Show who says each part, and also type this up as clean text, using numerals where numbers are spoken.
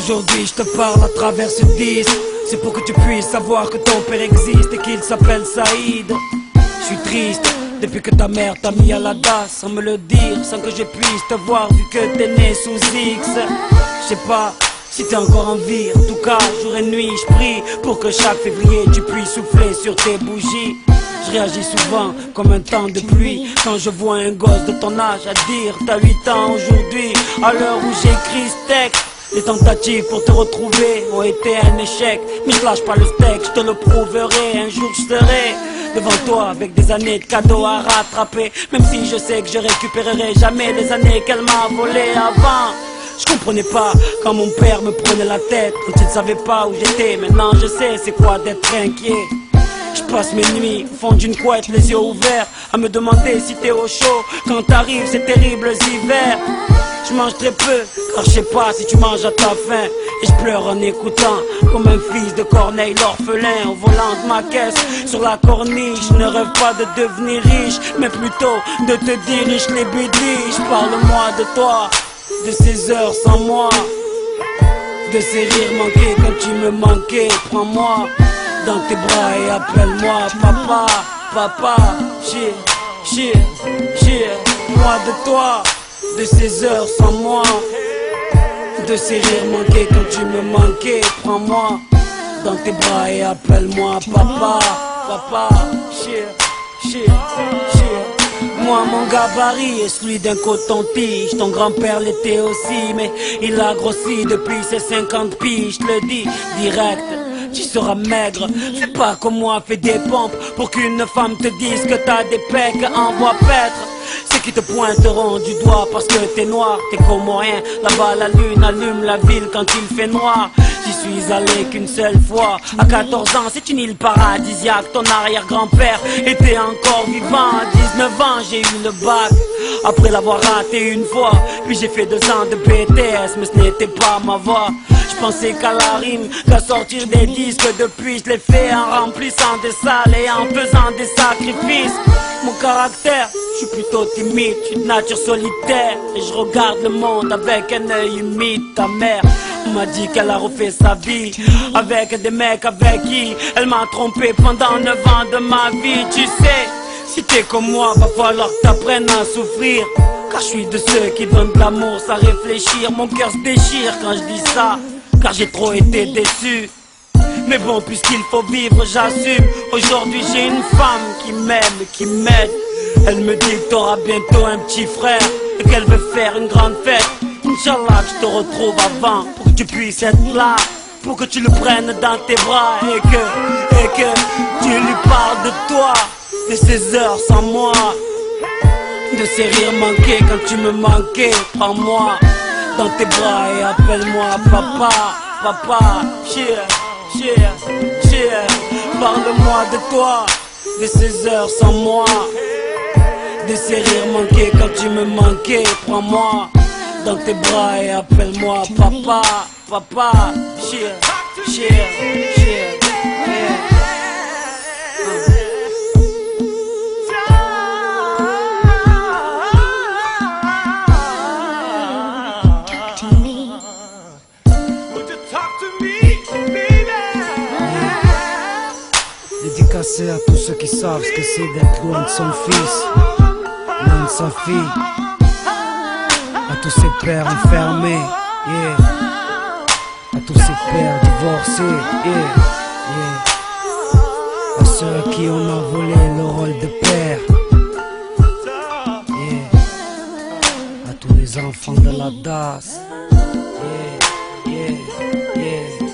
Speaker 1: Aujourd'hui je te parle à travers ce disque. C'est pour que tu puisses savoir que ton père existe et qu'il s'appelle Saïd. Je suis triste depuis que ta mère t'a mis à la DAS, sans me le dire, sans que je puisse te voir vu que t'es né sous X. Je sais pas si t'es encore en vie, en tout cas jour et nuit je prie pour que chaque février tu puisses souffler sur tes bougies. Je réagis souvent comme un temps de pluie quand je vois un gosse de ton âge à dire t'as 8 ans aujourd'hui. À l'heure où j'écris ce texte, les tentatives pour te retrouver ont été un échec. Mais je lâche pas le steak, je te le prouverai. Un jour je serai devant toi avec des années de cadeaux à rattraper. Même si je sais que je récupérerai jamais les années qu'elle m'a volées avant. Je comprenais pas quand mon père me prenait la tête, quand il ne savait pas où j'étais. Maintenant je sais c'est quoi d'être inquiet. Je passe mes nuits au fond d'une couette, les yeux ouverts, à me demander si t'es au chaud quand t'arrives ces terribles hivers. Je mange très peu, car je sais pas si tu manges à ta faim. Et je pleure en écoutant, comme un fils de Corneille l'orphelin, au volant de ma caisse, sur la corniche. Je ne rêve pas de devenir riche, mais plutôt de te dirige les bidiches. Parle-moi de toi, de ces heures sans moi, de ces rires manqués quand tu me manquais. Prends-moi dans tes bras et appelle-moi papa, papa. Moi de toi, de ces heures sans moi, de ces rires manqués quand tu me manquais. Prends-moi dans tes bras et appelle-moi papa, papa. Moi mon gabarit est celui d'un coton-tige. Ton grand-père l'était aussi, mais il a grossi depuis ses 50 piges. Je le dis direct, tu seras maigre. Fais pas comme moi, fais des pompes pour qu'une femme te dise que t'as des pecs en bois pètre. Ceux qui te pointeront du doigt parce que t'es noir, t'es comorien. Là-bas la lune allume la ville quand il fait noir. J'y suis allé qu'une seule fois, à 14 ans, c'est une île paradisiaque. Ton arrière-grand-père était encore vivant. À 19 ans, j'ai eu le bac, après l'avoir raté une fois. Puis j'ai fait 2 ans de BTS, mais ce n'était pas ma voie. Je pensais qu'à la rime, qu'à sortir des disques. Depuis je l'ai fait en remplissant des salles et en faisant des sacrifices. Mon caractère, je suis plutôt timide, je suis de nature solitaire. Et je regarde le monde avec un œil humide. Ta mère m'a dit qu'elle a refait sa vie avec des mecs avec qui elle m'a trompé pendant 9 ans de ma vie. Tu sais, si t'es comme moi, va falloir que t'apprennes à souffrir. Car je suis de ceux qui donnent de l'amour sans réfléchir. Mon cœur se déchire quand je dis ça, car j'ai trop été déçu. Mais bon, puisqu'il faut vivre, j'assume. Aujourd'hui j'ai une femme qui m'aime, qui m'aide. Elle me dit que t'auras bientôt un petit frère et qu'elle veut faire une grande fête. Inch'Allah que je te retrouve avant, pour que tu puisses être là, pour que tu le prennes dans tes bras et que tu lui parles de toi, de ces heures sans moi, de ces rires manqués quand tu me manquais. Prends-moi dans tes bras et appelle-moi papa, papa. Parle-moi de toi, de ces heures sans moi, de ces rires manqués quand tu me manquais. Prends-moi dans tes bras et appelle-moi papa, papa. Dédicacé à tous ceux qui savent ce que c'est d'être loin de son fils, loin de sa fille. À tous ces pères enfermés, yeah. À tous ces pères divorcés, yeah, yeah. À ceux à qui on a volé le rôle de père, yeah. À tous les enfants de la DAS, yeah, yeah, yeah.